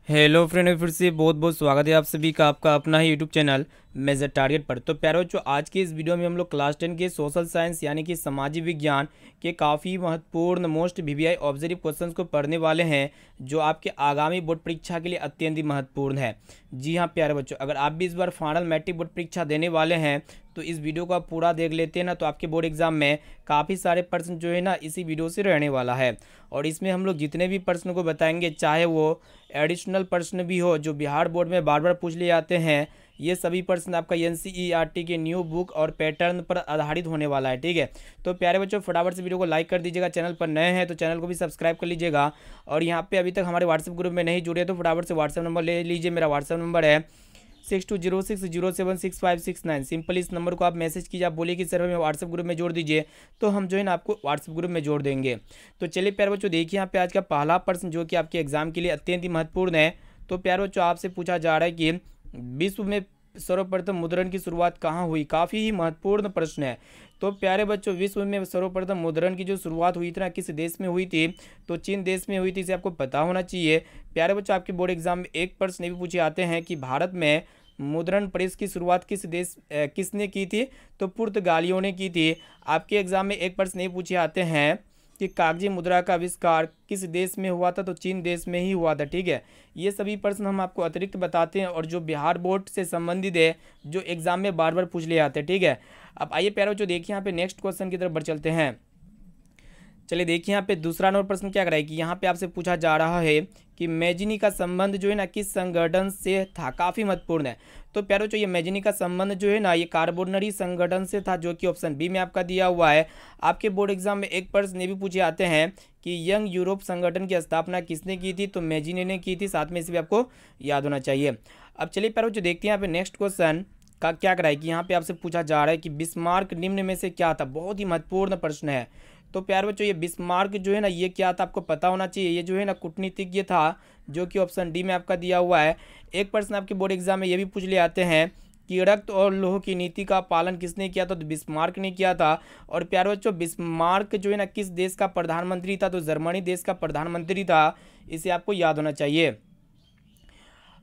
Hello friend, फिर से बहुत बहुत स्वागत है आप सभी का आपका अपना ही यूट्यूब चैनल मेजर टारगेट पर। तो प्यारे बच्चों, आज की इस वीडियो में हम लोग क्लास 10 के सोशल साइंस यानी कि सामाजिक विज्ञान के काफ़ी महत्वपूर्ण मोस्ट वीवीआई ऑब्जेक्टिव क्वेश्चंस को पढ़ने वाले हैं, जो आपके आगामी बोर्ड परीक्षा के लिए अत्यंत ही महत्वपूर्ण है। जी हाँ प्यारे बच्चों, अगर आप भी इस बार फाइनल मैट्रिक बोर्ड परीक्षा देने वाले हैं तो इस वीडियो को आप पूरा देख लेते हैं ना, तो आपके बोर्ड एग्जाम में काफ़ी सारे प्रश्न जो है ना इसी वीडियो से रहने वाला है। और इसमें हम लोग जितने भी प्रश्न को बताएंगे, चाहे वो एडिशनल प्रश्न भी हो जो बिहार बोर्ड में बार बार पूछ लिए जाते हैं, ये सभी प्रश्न आपका एनसीईआरटी के न्यू बुक और पैटर्न पर आधारित होने वाला है। ठीक है, तो प्यारे बच्चों फटाफट से वीडियो को लाइक कर दीजिएगा, चैनल पर नए हैं तो चैनल को भी सब्सक्राइब कर लीजिएगा। और यहाँ पे अभी तक हमारे व्हाट्सएप ग्रुप में नहीं जुड़े तो फटाफट से व्हाट्सएप नंबर ले लीजिए। मेरा व्हाट्सएप नंबर है 6206076569। सिंपल इस नंबर को आप मैसेज कीजिए, आप बोलिए कि सर हमें व्हाट्सएप ग्रुप में जोड़ दीजिए, तो हम जो है ना आपको व्हाट्सएप ग्रुप में जोड़ देंगे। तो चलिए प्यारे बच्चों, देखिए यहाँ पे आज का पहला प्रश्न जो कि आपके एग्जाम के लिए अत्यंत ही महत्वपूर्ण है। तो प्यारे बच्चों, आपसे पूछा जा रहा है कि विश्व में सर्वप्रथम मुद्रण की शुरुआत कहाँ हुई। काफ़ी ही महत्वपूर्ण प्रश्न है। तो प्यारे बच्चों, विश्व में सर्वप्रथम मुद्रण की जो शुरुआत हुई थी ना, किस देश में हुई थी, तो चीन देश में हुई थी। इसे आपको पता होना चाहिए। प्यारे बच्चों, आपके बोर्ड एग्जाम में एक प्रश्न भी पूछे आते हैं कि भारत में मुद्रण प्रेस की शुरुआत किसने की थी, तो पुर्तगालियों ने की थी। आपके एग्जाम में एक प्रश्न ये पूछे आते हैं कि कागजी मुद्रा का आविष्कार किस देश में हुआ था, तो चीन देश में ही हुआ था। ठीक है, ये सभी प्रश्न हम आपको अतिरिक्त बताते हैं और जो बिहार बोर्ड से संबंधित है, जो एग्जाम में बार बार पूछ लिए आते हैं। ठीक है, अब आइए प्यारे बच्चों, देखिए यहाँ पे नेक्स्ट क्वेश्चन की तरफ बढ़ चलते हैं। चलिए देखिए यहाँ पे दूसरा नंबर प्रश्न क्या कराए कि यहाँ पे आपसे पूछा जा रहा है कि मैजिनी का संबंध जो है ना किस संगठन से था। काफ़ी महत्वपूर्ण है। तो प्यारो जो ये मैजिनी का संबंध जो है ना ये कार्बोनरी संगठन से था, जो कि ऑप्शन बी में आपका दिया हुआ है। आपके बोर्ड एग्जाम में एक प्रश्न ये भी पूछे आते हैं कि यंग यूरोप संगठन की स्थापना किसने की थी, तो मैजिनी ने की थी। साथ में इसे भी आपको याद होना चाहिए। अब चलिए प्यारो जो देखते हैं यहाँ पे नेक्स्ट क्वेश्चन का क्या कराए कि यहाँ पे आपसे पूछा जा रहा है कि बिस्मार्क निम्न में से क्या था। बहुत ही महत्वपूर्ण प्रश्न है। तो प्यारे बच्चों, ये बिस्मार्क जो है ना ये क्या था आपको पता होना चाहिए। ये जो है ना कूटनीतिज्ञ था, जो कि ऑप्शन डी में आपका दिया हुआ है। एक प्रश्न आपके बोर्ड एग्जाम में ये भी पूछ ले आते हैं कि रक्त और लोह की नीति का पालन किसने किया था, तो बिस्मार्क ने किया था। और प्यारे बच्चों, बिस्मार्क जो है ना किस देश का प्रधानमंत्री था, तो जर्मनी देश का प्रधानमंत्री था। इसे आपको याद होना चाहिए।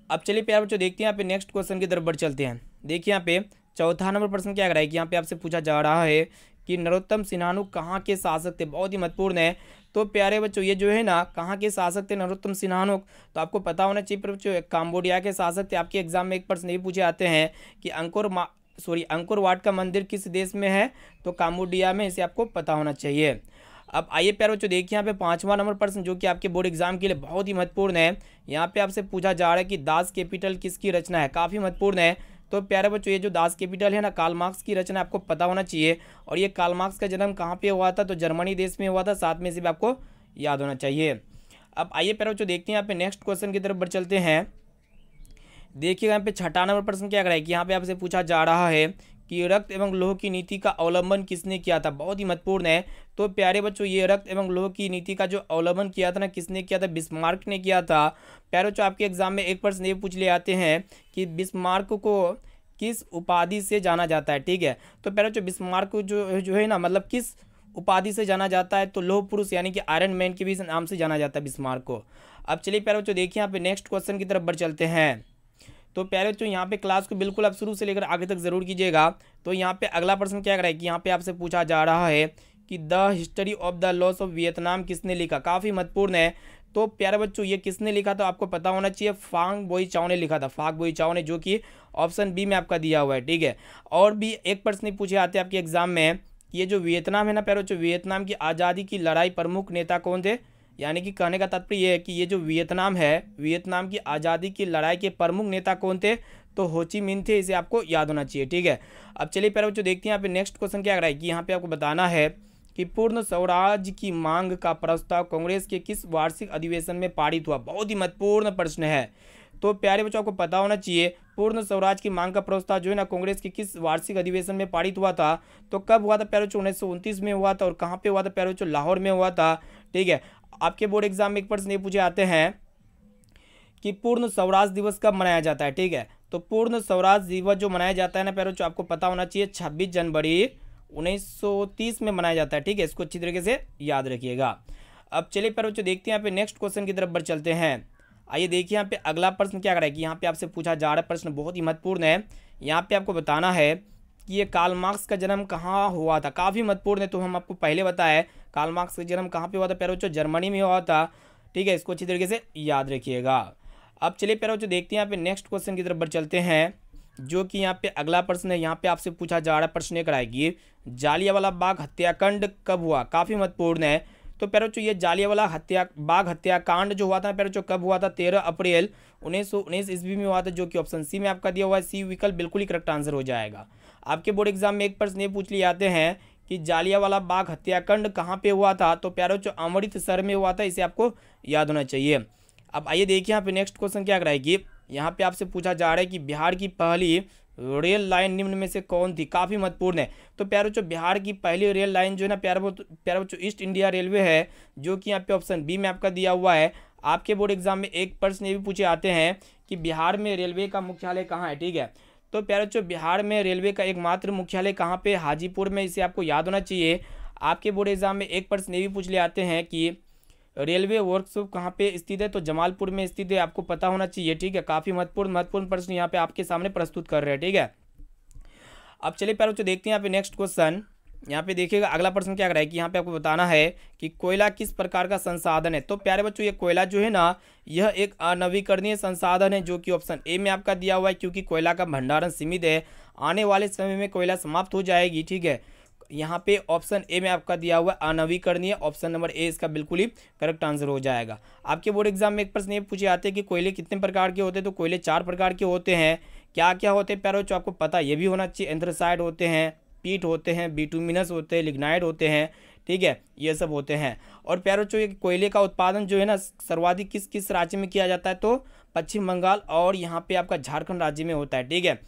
अब चलिए प्यारे बच्चों, देखते हैं यहाँ पे नेक्स्ट क्वेश्चन की तरफ बढ़ चलते हैं। देखिए यहाँ पे चौथा नंबर प्रश्न क्या कराएगी, यहाँ पे आपसे पूछा जा रहा है कि नरोत्तम सिन्हानु कहाँ के शासक थे। बहुत ही महत्वपूर्ण है। तो प्यारे बच्चों, ये जो है ना कहाँ के शासक थे नरोत्तम सिन्हानु, तो आपको पता होना चाहिए। पर बच्चों, काम्बोडिया के शासक थे। आपके एग्जाम में एक प्रश्न ये पूछे आते हैं कि अंकोर वाट का मंदिर किस देश में है, तो काम्बोडिया में। इसे आपको पता होना चाहिए। अब आइए प्यारे बच्चों, देखिए यहाँ पे पांचवा नंबर प्रश्न जो कि आपके बोर्ड एग्जाम के लिए बहुत ही महत्वपूर्ण है। यहाँ पे आपसे पूछा जा रहा है कि दास कैपिटल किसकी रचना है। काफ़ी महत्वपूर्ण है। तो प्यारे बच्चों, ये जो दास कैपिटल है ना कार्ल मार्क्स की रचना आपको पता होना चाहिए। और ये कार्ल मार्क्स का जन्म कहाँ पे हुआ था, तो जर्मनी देश में हुआ था। साथ में से भी आपको याद होना चाहिए। अब आइए प्यारे बच्चों, देखते हैं यहाँ पे नेक्स्ट क्वेश्चन की तरफ बढ़ चलते हैं। देखिए यहाँ पे छठा नंबर प्रश्न क्या कराए कि यहाँ पे आपसे पूछा जा रहा है कि रक्त एवं लोह की नीति का अवलंबन किसने किया था। बहुत ही महत्वपूर्ण है। तो प्यारे बच्चों, ये रक्त एवं लोह की नीति का जो अवलंबन किया था ना किसने किया था, बिस्मार्क ने किया था। प्यारे बच्चों, आपके एग्जाम में एक प्रश्न ये पूछ ले आते हैं कि बिस्मार्क को किस उपाधि से जाना जाता है। ठीक है, तो प्यारे बच्चों, बिस्मार्क को जो है ना मतलब किस उपाधि से जाना जाता है, तो लोह पुरुष यानी कि आयरन मैन के भी नाम से जाना जाता है बिस्मार्क को। अब चलिए प्यारे बच्चों, देखिए यहाँ पे नेक्स्ट क्वेश्चन की तरफ बढ़ चलते हैं। तो प्यारे बच्चों, यहाँ पे क्लास को बिल्कुल आप शुरू से लेकर आगे तक जरूर कीजिएगा। तो यहाँ पे अगला प्रश्न क्या कराए कि यहाँ पे आपसे पूछा जा रहा है कि the history of the loss of Vietnam किसने लिखा। काफ़ी महत्वपूर्ण है। तो प्यारे बच्चों, ये किसने लिखा तो आपको पता होना चाहिए। फांग बोई चाओ ने लिखा था। फांग बोई चाओ ने, जो कि ऑप्शन बी में आपका दिया हुआ है। ठीक है, और भी एक प्रश्न पूछे आते हैं आपके एग्जाम में कि ये जो वियतनाम है ना प्यारे बच्चों, वियतनाम की आज़ादी की लड़ाई प्रमुख नेता कौन थे। यानी कि कहने का तात्पर्य ये है कि ये जो वियतनाम है, वियतनाम की आज़ादी की लड़ाई के प्रमुख नेता कौन थे, तो हो ची मिन्ह थे। इसे आपको याद होना चाहिए। ठीक है, अब चलिए प्यारे बच्चों, देखते हैं यहाँ पे नेक्स्ट क्वेश्चन क्या कराएगी। यहाँ पे आपको बताना है कि पूर्ण स्वराज की मांग का प्रस्ताव कांग्रेस के किस वार्षिक अधिवेशन में पारित हुआ। बहुत ही महत्वपूर्ण प्रश्न है। तो प्यारे बच्चों, आपको पता होना चाहिए पूर्ण स्वराज की मांग का प्रस्ताव जो है ना कांग्रेस के किस वार्षिक अधिवेशन में पारित हुआ था, तो कब हुआ था प्यारे बच्चों, 1929 में हुआ था। और कहाँ पे हुआ था प्यारे बच्चों, लाहौर में हुआ था। ठीक है, आपके बोर्ड एग्जाम में एक प्रश्न ये पूछे आते हैं कि पूर्ण स्वराज दिवस कब मनाया जाता है। ठीक है, तो पूर्ण स्वराज दिवस जो मनाया जाता है ना प्यारे बच्चों, आपको पता होना चाहिए 26 जनवरी 1930 में मनाया जाता है। ठीक है, इसको अच्छी तरीके से याद रखिएगा। अब चलिए प्यारे बच्चों, देखते हैं यहाँ पे नेक्स्ट क्वेश्चन की तरफ बढ़ चलते हैं। आइए देखिए यहाँ पे अगला प्रश्न क्या कराए कि यहाँ पे आपसे पूछा जा रहा है, प्रश्न बहुत ही महत्वपूर्ण है। यहाँ पे आपको बताना है कि ये कार्ल मार्क्स का जन्म कहाँ हुआ था। काफ़ी महत्वपूर्ण है, तो हम आपको पहले बताए कार्ल मार्क्स का जन्म कहाँ पे हुआ था प्यारे बच्चों, जर्मनी में हुआ था। ठीक है, इसको अच्छी तरीके से याद रखिएगा। अब चलिए प्यारे बच्चों देखते हैं यहाँ पे नेक्स्ट क्वेश्चन की तरफ बढ़ चलते हैं, जो कि यहाँ पे अगला प्रश्न है। यहाँ पे आपसे पूछा जा रहा है, प्रश्न ये कराएगी जालियांवाला बाग हत्याकांड कब हुआ। काफ़ी महत्वपूर्ण है। तो प्यारे बच्चों ये जालियांवाला बाग हत्याकांड जो हुआ था प्यारे बच्चों कब हुआ था, 13 अप्रैल 1919 ईस्वी में हुआ था, जो कि ऑप्शन सी में आपका दिया हुआ है। सी विकल्प बिल्कुल ही करेक्ट आंसर हो जाएगा। आपके बोर्ड एग्जाम में एक प्रश्न ये पूछ लिए जाते हैं कि जालियांवाला बाग हत्याकांड कहाँ पे हुआ था, तो प्यारे बच्चों अमृतसर में हुआ था। इसे आपको याद होना चाहिए। अब आइए देखिए यहाँ पे नेक्स्ट क्वेश्चन क्या कराएगी। यहाँ पे आपसे पूछा जा रहा है कि बिहार की पहली रेल लाइन निम्न में से कौन थी। काफ़ी महत्वपूर्ण है। तो प्यारे बच्चों बिहार की पहली रेल लाइन जो है ना प्यारे बच्चों ईस्ट इंडिया रेलवे है, जो कि यहाँ पे ऑप्शन बी में आपका दिया हुआ है। आपके बोर्ड एग्जाम में एक प्रश्न ये भी पूछे आते हैं कि बिहार में रेलवे का मुख्यालय कहाँ है। ठीक है, तो प्यारे बच्चों बिहार में रेलवे का एकमात्र मुख्यालय कहाँ पे, हाजीपुर में। इसे आपको याद होना चाहिए। आपके बोर्ड एग्जाम में एक प्रश्न ये भी पूछ ले आते हैं कि रेलवे वर्कशॉप कहाँ पे स्थित है, तो जमालपुर में स्थित है। आपको पता होना चाहिए। ठीक है, काफ़ी महत्वपूर्ण प्रश्न यहाँ पे आपके सामने प्रस्तुत कर रहे हैं। ठीक है, अब चलिए प्यारे बच्चों देखते हैं यहाँ पे नेक्स्ट क्वेश्चन। यहाँ पे देखिएगा अगला प्रश्न क्या कराए कि यहाँ पे आपको बताना है कि कोयला किस प्रकार का संसाधन है। तो प्यारे बच्चों ये कोयला जो है ना, यह एक अनवीकरणीय संसाधन है, जो कि ऑप्शन ए में आपका दिया हुआ है। क्योंकि कोयला का भंडारण सीमित है, आने वाले समय में कोयला समाप्त हो जाएगी। ठीक है, यहाँ पे ऑप्शन ए में आपका दिया हुआ अनवीकरणीय, ऑप्शन नंबर ए इसका बिल्कुल ही करेक्ट आंसर हो जाएगा। आपके बोर्ड एग्जाम में एक प्रश्न ये पूछे आते हैं कि कोयले कितने प्रकार के होते हैं। तो कोयले 4 प्रकार के होते हैं। क्या क्या होते हैं प्यारे बच्चों, आपको पता ये भी होना चाहिए। एंथ्रासाइड होते हैं, पीट होते हैं, बिटुमिनस होते हैं, लिग्नाइट होते हैं। ठीक है, ये सब होते हैं। और प्यारे बच्चों ये कोयले का उत्पादन जो है ना सर्वाधिक किस किस राज्य में किया जाता है, तो पश्चिम बंगाल और यहाँ पे आपका झारखंड राज्य में होता है। ठीक है,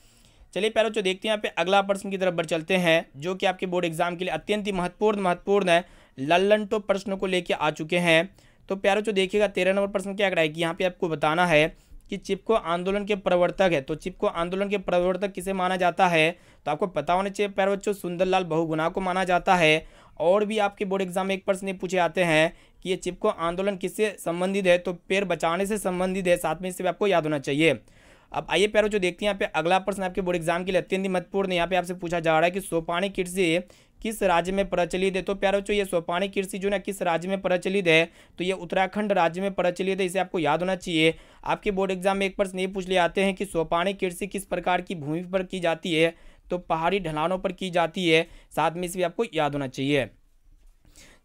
चलिए प्यारे बच्चों देखते हैं यहाँ पे अगला प्रश्न की तरफ बढ़ चलते हैं, जो कि आपके बोर्ड एग्जाम के लिए अत्यंत ही महत्वपूर्ण है। लल्लनटो प्रश्नों को लेके आ चुके हैं। तो प्यारे बच्चों देखिएगा 13 नंबर प्रश्न क्या कराएगी। यहाँ पे आपको बताना है कि चिपको आंदोलन के प्रवर्तक है। तो चिपको आंदोलन के प्रवर्तक किसे माना जाता है, तो आपको पता होना चाहिए प्यारे बच्चों, सुंदरलाल बहुगुणा को माना जाता है। और भी आपके बोर्ड एग्जाम में एक प्रश्न ये पूछे आते हैं कि ये चिपको आंदोलन किससे संबंधित है, तो पेड़ बचाने से संबंधित है। साथ में इसे भी आपको याद होना चाहिए। अब आइए प्यारे बच्चों देखते हैं यहाँ पे अगला प्रश्न आपके बोर्ड एग्जाम के लिए अत्यंत महत्वपूर्ण है। यहाँ पे आपसे पूछा जा रहा है कि सोपानी कृषि किस राज्य में प्रचलित है। तो प्यारे बच्चों ये सोपानी कृषि जो ना किस राज्य में प्रचलित है, तो ये उत्तराखंड राज्य में प्रचलित है। इसे आपको याद होना चाहिए। आपके बोर्ड एग्जाम में एक प्रश्न ये पूछ ले आते हैं कि सोपानी कृषि किस प्रकार की भूमि पर की जाती है, तो पहाड़ी ढलानों पर की जाती है। साथ में इसे भी आपको याद होना चाहिए।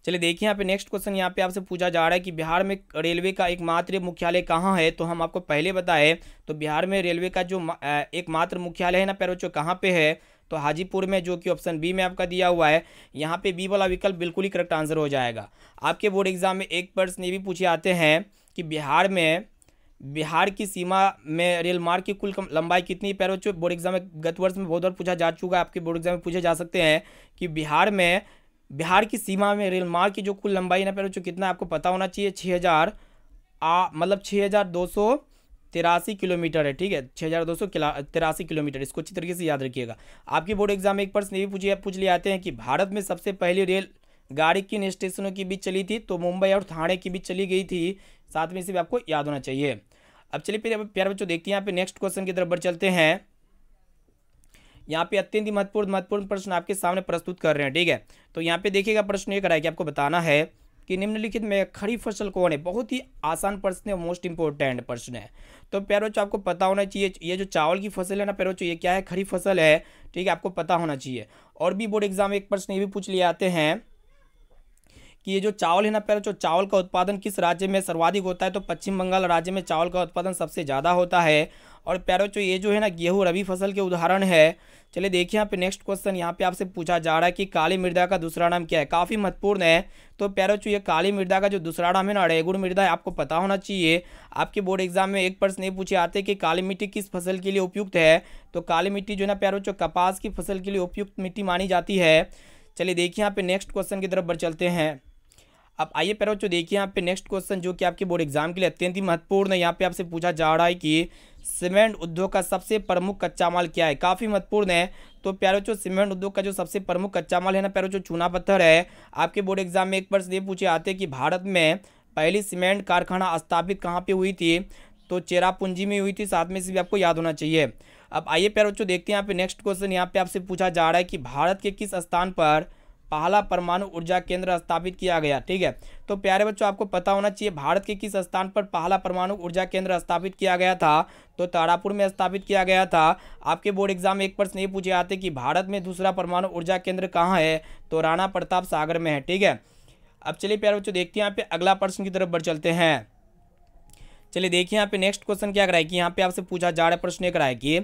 चलिए देखिए यहाँ पे नेक्स्ट क्वेश्चन यहाँ पे आपसे पूछा जा रहा है कि बिहार में रेलवे का एकमात्र मुख्यालय कहाँ है। तो हम आपको पहले बताए, तो बिहार में रेलवे का जो एकमात्र मुख्यालय है ना प्यारे बच्चों, कहाँ पे है, तो हाजीपुर में, जो कि ऑप्शन बी में आपका दिया हुआ है। यहाँ पे बी वाला विकल्प बिल्कुल ही करेक्ट आंसर हो जाएगा। आपके बोर्ड एग्जाम में एक प्रश्न ये भी पूछे आते हैं कि बिहार की सीमा में रेल मार्ग की कुल लंबाई कितनी है। प्यारे बच्चों बोर्ड एग्जाम में गत वर्ष में बहुत बार पूछा जा चुका है, आपके बोर्ड एग्जाम में पूछे जा सकते हैं कि बिहार की सीमा में रेल मार्ग की जो कुल लंबाई है ना प्यारे बच्चों कितना आपको पता होना चाहिए। 6283 किलोमीटर है। ठीक है, 6283 किलोमीटर। इसको अच्छी तरीके से याद रखिएगा। आपके बोर्ड एग्जाम में एक प्रश्न ये भी पूछ लिए आते हैं कि भारत में सबसे पहली रेल गाड़ी किन स्टेशनों के बीच चली थी, तो मुंबई और थाने के बीच चली गई थी। साथ में इसे भी आपको याद होना चाहिए। अब चलिए प्यारे बच्चों देखते हैं यहाँ पे नेक्स्ट क्वेश्चन की तरफ बढ़ चलते हैं। यहाँ पे अत्यंत ही महत्वपूर्ण प्रश्न आपके सामने प्रस्तुत कर रहे हैं। ठीक है, तो यहाँ पे देखिएगा प्रश्न ये कराया कि आपको बताना है कि निम्नलिखित में खरीफ फसल कौन है। बहुत ही आसान प्रश्न है, मोस्ट इंपॉर्टेंट प्रश्न है। तो प्यारे बच्चों आपको पता होना चाहिए, ये जो चावल की फसल है ना प्यारे बच्चों, ये क्या है, खरीफ फसल है। ठीक है, आपको पता होना चाहिए। और भी बोर्ड एग्जाम में एक प्रश्न ये भी पूछ लिए आते हैं कि ये जो चावल है ना प्यारे बच्चों, चावल का उत्पादन किस राज्य में सर्वाधिक होता है, तो पश्चिम बंगाल राज्य में चावल का उत्पादन सबसे ज़्यादा होता है। और प्यारे बच्चों ये जो है ना गेहूँ रबी फसल के उदाहरण है। चलिए देखिए यहाँ पे नेक्स्ट क्वेश्चन यहाँ पे आपसे पूछा जा रहा है कि काली मृदा का दूसरा नाम क्या है। काफ़ी महत्वपूर्ण है। तो प्यारे बच्चों ये काली मृदा का जो दूसरा नाम है ना रेगुड़ मृदा है, आपको पता होना चाहिए। आपके बोर्ड एग्जाम में एक प्रश्न ये पूछे आते हैं कि काली मिट्टी किस फसल के लिए उपयुक्त है। तो काली मिट्टी जो है ना प्यारे बच्चों कपास की फसल के लिए उपयुक्त मिट्टी मानी जाती है। चलिए देखिए यहाँ पे नेक्स्ट क्वेश्चन की तरफ बढ़ चलते हैं। अब आइए प्यारे बच्चों देखिए यहाँ पे नेक्स्ट क्वेश्चन जो कि आपके बोर्ड एग्जाम के लिए अत्यंत ही महत्वपूर्ण है। यहाँ पे आपसे पूछा जा रहा है कि सीमेंट उद्योग का सबसे प्रमुख कच्चा माल क्या है। काफ़ी महत्वपूर्ण है। तो प्यारे बच्चों सीमेंट उद्योग का जो सबसे प्रमुख कच्चा माल है ना प्यारे बच्चों, चूना पत्थर है। आपके बोर्ड एग्जाम में एक प्रश्न ये पूछे आते हैं कि भारत में पहली सीमेंट कारखाना स्थापित कहाँ पे हुई थी। तो चेरापूंजी में हुई थी, साथ में से भी आपको याद होना चाहिए। अब आइए प्यारे बच्चों देखते हैं यहाँ पे नेक्स्ट क्वेश्चन। यहाँ पे आपसे पूछा जा रहा है कि भारत के किस स्थान पर पहला परमाणु ऊर्जा केंद्र स्थापित किया गया। ठीक है, तो प्यारे बच्चों आपको पता होना चाहिए भारत के किस स्थान पर पहला परमाणु ऊर्जा केंद्र स्थापित किया गया था। तो तारापुर में स्थापित किया गया था। आपके बोर्ड एग्जाम में एक प्रश्न ये पूछे जाते कि भारत में दूसरा परमाणु ऊर्जा केंद्र कहाँ है, तो राणा प्रताप सागर में है। ठीक है, अब चलिए प्यारे बच्चों देखते हैं यहाँ पे अगला प्रश्न की तरफ बढ़ चलते हैं। चलिए देखिए यहाँ पे नेक्स्ट क्वेश्चन क्या कराए कि यहाँ पे आपसे पूछा जा रहा है प्रश्न ये कराए कि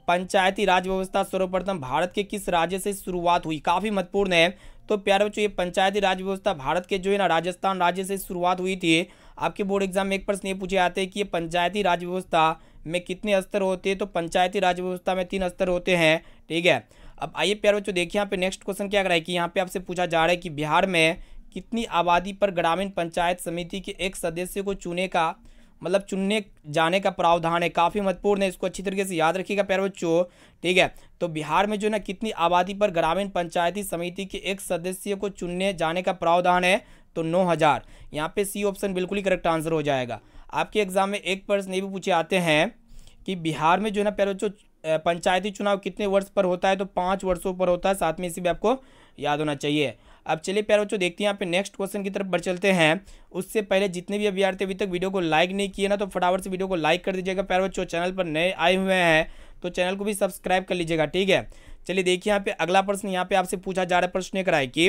पंचायती राज व्यवस्था सर्वप्रथम भारत के किस राज्य से शुरुआत हुई। काफी महत्वपूर्ण है। तो प्यारे बच्चों ये पंचायती राज व्यवस्था भारत के जो है ना राजस्थान राज्य से शुरुआत हुई थी। आपके बोर्ड एग्जाम में एक प्रश्न ये पूछे जाते हैं कि ये पंचायती राज व्यवस्था में कितने स्तर होते हैं। तो पंचायती राज व्यवस्था में 3 स्तर होते हैं। ठीक है, अब आइए प्यारे बच्चों देखिए यहाँ पे नेक्स्ट क्वेश्चन क्या कराए कि यहाँ पे आपसे पूछा जा रहा है कि बिहार में कितनी आबादी पर ग्रामीण पंचायत समिति के एक सदस्य को चुनने जाने का प्रावधान है। काफ़ी महत्वपूर्ण है, इसको अच्छी तरीके से याद रखिएगा प्यारे बच्चों। ठीक है, तो बिहार में जो है ना कितनी आबादी पर ग्रामीण पंचायती समिति के एक सदस्य को चुनने जाने का प्रावधान है, तो 9000। यहाँ पे सी ऑप्शन बिल्कुल ही करेक्ट आंसर हो जाएगा। आपके एग्जाम में एक प्रश्न ये भी पूछे आते हैं कि बिहार में जो है ना प्यारे बच्चों पंचायती चुनाव कितने वर्ष पर होता है, तो 5 वर्षों पर होता है। साथ में इसी भी आपको याद होना चाहिए। अब चलिए प्यारे बच्चों देखते हैं यहाँ पे नेक्स्ट क्वेश्चन की तरफ बढ़ चलते हैं। उससे पहले जितने भी अभ्यर्थी अभी तक वीडियो को लाइक नहीं किए ना, तो फटाफट से वीडियो को लाइक कर दीजिएगा प्यारे बच्चों। चैनल पर नए आए हुए हैं तो चैनल को भी सब्सक्राइब कर लीजिएगा। ठीक है, चलिए देखिए यहाँ पे अगला प्रश्न यहाँ पे आपसे पूछा जा रहा है प्रश्न कराए कि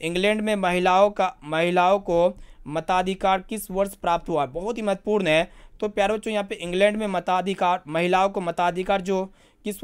इंग्लैंड में महिलाओं को मताधिकार किस वर्ष प्राप्त हुआ। बहुत ही महत्वपूर्ण है। तो प्यारे बच्चों यहाँ पे इंग्लैंड में महिलाओं को मताधिकार जो किस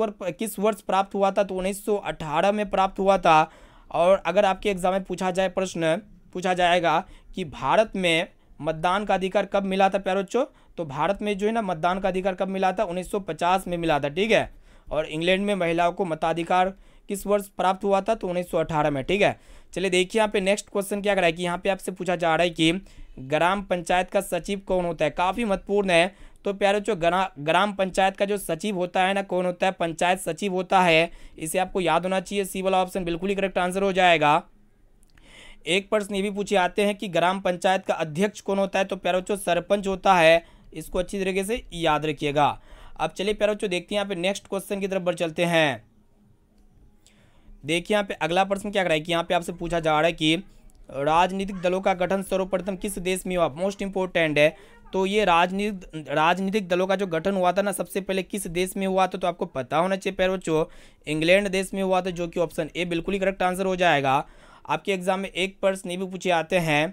वर्ष प्राप्त हुआ था, तो 1918 में प्राप्त हुआ था। और अगर आपके एग्जाम में पूछा जाएगा कि भारत में मतदान का अधिकार कब मिला था प्यारे बच्चों, तो भारत में जो है ना मतदान का अधिकार कब मिला था, 1950 में मिला था। ठीक है, और इंग्लैंड में महिलाओं को मताधिकार किस वर्ष प्राप्त हुआ था, तो 1918 में। ठीक है, चलिए देखिए यहाँ पे नेक्स्ट क्वेश्चन क्या कराए कि यहाँ पे आपसे पूछा जा रहा है कि ग्राम पंचायत का सचिव कौन होता है। काफ़ी महत्वपूर्ण है। तो प्यारे बच्चों ग्राम पंचायत का जो सचिव होता है ना, कौन होता है, पंचायत सचिव होता है। इसे आपको याद होना चाहिए। सी वाला ऑप्शन बिल्कुल ही करेक्ट आंसर हो जाएगा। एक प्रश्न ये भी पूछे आते हैं कि ग्राम पंचायत का अध्यक्ष कौन होता है, तो प्यारे बच्चों सरपंच होता है। इसको अच्छी तरीके से याद रखिएगा। अब चलिए प्यारे बच्चों देखते हैं यहाँ पे नेक्स्ट क्वेश्चन की तरफ बढ़ चलते हैं। देखिए यहाँ पे अगला प्रश्न क्या कराए कि यहाँ पे आपसे पूछा जा रहा है कि राजनीतिक दलों का गठन सर्वप्रथम किस देश में हुआ। मोस्ट इंपोर्टेंट है। तो ये राजनीतिक दलों का जो गठन हुआ था ना, सबसे पहले किस देश में हुआ था, तो आपको पता होना चाहिए प्यारे बच्चों, इंग्लैंड देश में हुआ था, जो कि ऑप्शन ए बिल्कुल ही करेक्ट आंसर हो जाएगा। आपके एग्जाम में एक प्रश्न ये भी पूछे आते हैं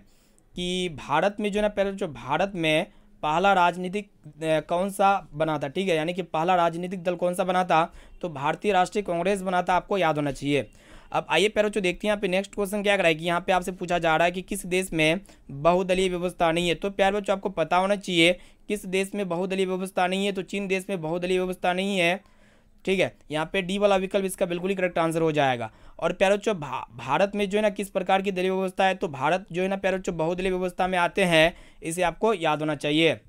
कि भारत में जो है ना प्यारे बच्चों, भारत में पहला राजनीतिक कौन सा बना था। ठीक है, यानी कि पहला राजनीतिक दल कौन सा बना था, तो भारतीय राष्ट्रीय कांग्रेस बना था। आपको याद होना चाहिए। अब आइए प्यारे बच्चों देखते हैं यहाँ पे नेक्स्ट क्वेश्चन क्या कराएगी। यहाँ पे आपसे पूछा जा रहा है कि किस देश में बहुदलीय व्यवस्था नहीं है। तो प्यारे बच्चों आपको पता होना चाहिए किस देश में बहुदलीय व्यवस्था नहीं है, तो चीन देश में बहुदलीय व्यवस्था नहीं है। ठीक है, यहाँ पे डी वाला विकल्प इसका बिल्कुल ही करेक्ट आंसर हो जाएगा। और प्यारे बच्चों भारत में जो है ना किस प्रकार की दलीय व्यवस्था है, तो भारत जो है ना प्यारे बच्चों बहुदलीय व्यवस्था में आते हैं। इसे आपको याद होना चाहिए।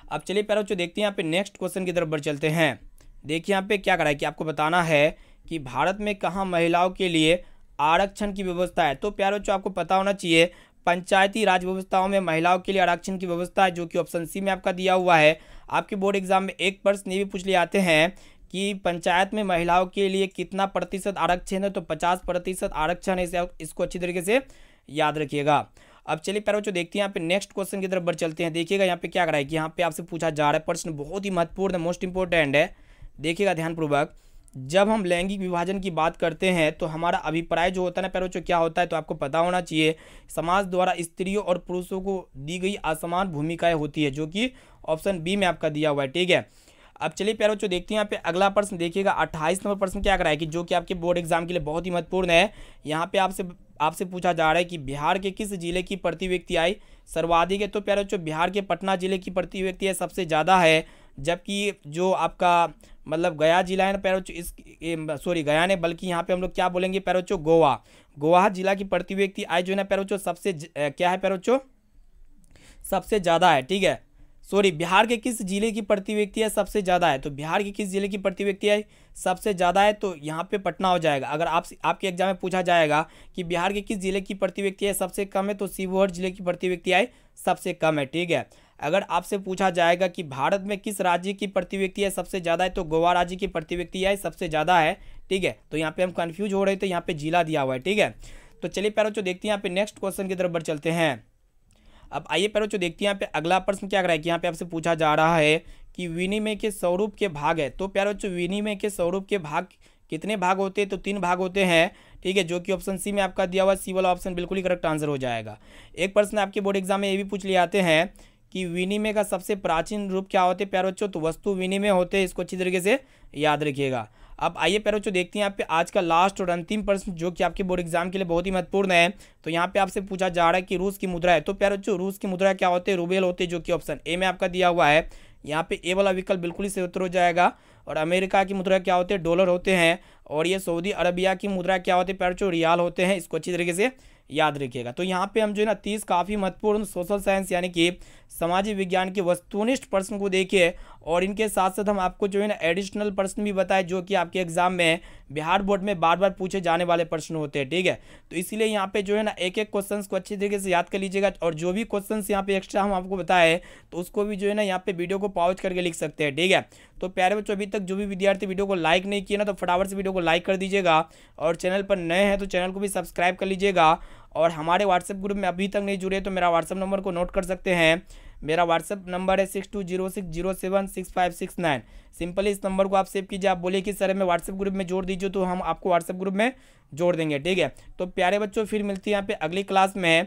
अब चलिए प्यारे बच्चों देखते हैं यहाँ पे नेक्स्ट क्वेश्चन की तरफ बढ़ चलते हैं। देखिए यहाँ पे क्या करा है कि आपको बताना है कि भारत में कहाँ महिलाओं के लिए आरक्षण की व्यवस्था है। तो प्यारे बच्चों आपको पता होना चाहिए पंचायती राज व्यवस्थाओं में महिलाओं के लिए आरक्षण की व्यवस्था है, जो कि ऑप्शन सी में आपका दिया हुआ है। आपके बोर्ड एग्जाम में एक प्रश्न ये भी पूछ लिए आते हैं कि पंचायत में महिलाओं के लिए कितना प्रतिशत आरक्षण है, तो 50% आरक्षण है। इसको अच्छी तरीके से याद रखिएगा। अब चलिए प्यारे बच्चों देखते हैं यहाँ पे नेक्स्ट क्वेश्चन की तरफ बढ़ चलते हैं। देखिएगा यहाँ पे क्या करा है कि यहाँ पे आपसे पूछा जा रहा है प्रश्न बहुत ही महत्वपूर्ण है, मोस्ट इंपोर्टेंट है। देखिएगा ध्यानपूर्वक। जब हम लैंगिक विभाजन की बात करते हैं तो हमारा अभिप्राय जो होता है ना प्यारे बच्चों क्या होता है, तो आपको पता होना चाहिए समाज द्वारा स्त्रियों और पुरुषों को दी गई असमान भूमिकाएं होती है, जो कि ऑप्शन बी में आपका दिया हुआ है। ठीक है, अब चलिए प्यारे बच्चों देखते हैं यहाँ पे अगला प्रश्न। देखिएगा 28 नंबर प्रश्न क्या कराएगी, जो कि आपके बोर्ड एग्जाम के लिए बहुत ही महत्वपूर्ण है। यहाँ पे आपसे पूछा जा रहा है कि बिहार के किस जिले की प्रति व्यक्ति आय सर्वाधिक है। तो प्यारे बच्चों बिहार के पटना जिले की प्रति व्यक्ति आय सबसे ज़्यादा है, जबकि जो आपका मतलब गया जिला है ना प्यारे बच्चों, गया ने, बल्कि यहाँ पे हम लोग क्या बोलेंगे प्यारे बच्चों, गोवा जिला की प्रति व्यक्ति आय जो है ना प्यारे बच्चों सबसे क्या है प्यारे बच्चों, सबसे ज़्यादा है। ठीक है, बिहार के किस जिले की प्रति व्यक्ति आय सबसे ज़्यादा है, तो बिहार के किस जिले की प्रति व्यक्ति आय सबसे ज़्यादा है, तो यहाँ पे पटना हो जाएगा। अगर आपके एग्जाम में पूछा जाएगा कि बिहार के किस जिले की प्रति व्यक्ति आय सबसे कम है, तो शिवहर जिले की प्रति व्यक्ति आय सबसे कम है। ठीक है, अगर आपसे पूछा जाएगा कि भारत में किस राज्य की प्रति व्यक्ति आय सबसे ज़्यादा है, तो गोवा राज्य की प्रति व्यक्ति आय सबसे ज़्यादा है। ठीक है, तो यहाँ पे हम कंफ्यूज हो रहे थे, यहाँ पे जिला दिया हुआ है। ठीक है, तो चलिए प्यारे बच्चों देखते हैं यहाँ पे नेक्स्ट क्वेश्चन की तरफ बढ़ चलते हैं। अब आइए प्यारे बच्चों देखते हैं यहाँ पे अगला प्रश्न क्या कर रहा है कि यहाँ पे आपसे पूछा जा रहा है कि विनिमय के स्वरूप के भाग है। तो प्यारे बच्चों विनिमय के स्वरूप के भाग कितने भाग होते हैं, तो 3 भाग होते हैं। ठीक है, जो कि ऑप्शन सी में आपका दिया हुआ सी वाला ऑप्शन बिल्कुल ही करेक्ट आंसर हो जाएगा। एक प्रश्न आपके बोर्ड एग्जाम में ये भी पूछ लिए आते हैं कि विनिमय का सबसे प्राचीन रूप क्या होते हैं प्यारे बच्चों, तो वस्तु विनिमय होते हैं। इसको अच्छी तरीके से याद रखिएगा। अब आइए प्यारे बच्चों देखते हैं यहाँ पे आज का लास्ट और अंतिम प्रश्न जो कि आपके बोर्ड एग्जाम के लिए बहुत ही महत्वपूर्ण है। तो यहाँ पे आपसे पूछा जा रहा है कि रूस की मुद्रा है। तो प्यारे बच्चों रूस की मुद्रा क्या होते हैं, रूबेल होते हैं, जो कि ऑप्शन ए में आपका दिया हुआ है। यहाँ पे ए वाला विकल्प बिल्कुल ही सही उत्तर हो जाएगा। और अमेरिका की मुद्रा क्या होते हैं, डॉलर होते हैं। और ये सऊदी अरबिया की मुद्रा क्या होते हैं प्यारे बच्चों, रियाल होते हैं। इसको अच्छी तरीके से याद रखिएगा। तो यहाँ पे हम जो है ना 30 काफ़ी महत्वपूर्ण सोशल साइंस यानी कि सामाजिक विज्ञान के वस्तुनिष्ठ प्रश्न को देखिए, और इनके साथ साथ हम आपको जो है ना एडिशनल प्रश्न भी बताए जो कि आपके एग्जाम में बिहार बोर्ड में बार बार पूछे जाने वाले प्रश्न होते हैं। ठीक है, तो इसीलिए यहाँ पे जो है ना एक एक क्वेश्चन को अच्छी तरीके से याद कर लीजिएगा। और जो भी क्वेश्चन यहाँ पे एक्स्ट्रा हम आपको बताए तो उसको भी जो है ना यहाँ पे वीडियो को पॉज करके लिख सकते हैं। ठीक है, तो प्यारे बच्चों अभी तक जो भी विद्यार्थी वीडियो को लाइक नहीं किए ना, तो फटाफट से वीडियो को लाइक कर दीजिएगा। और चैनल पर नए हैं तो चैनल को भी सब्सक्राइब कर लीजिएगा। और हमारे व्हाट्सएप ग्रुप में अभी तक नहीं जुड़े तो मेरा व्हाट्सएप नंबर को नोट कर सकते हैं। मेरा व्हाट्सएप नंबर है 6206076569। सिंपली इस नंबर को आप सेव कीजिए। आप बोलिए कि सर हमें व्हाट्सएप ग्रुप में जोड़ दीजिए, तो हम आपको व्हाट्सएप ग्रुप में जोड़ देंगे। ठीक है, तो प्यारे बच्चों फिर मिलती है यहाँ पे अगली क्लास में।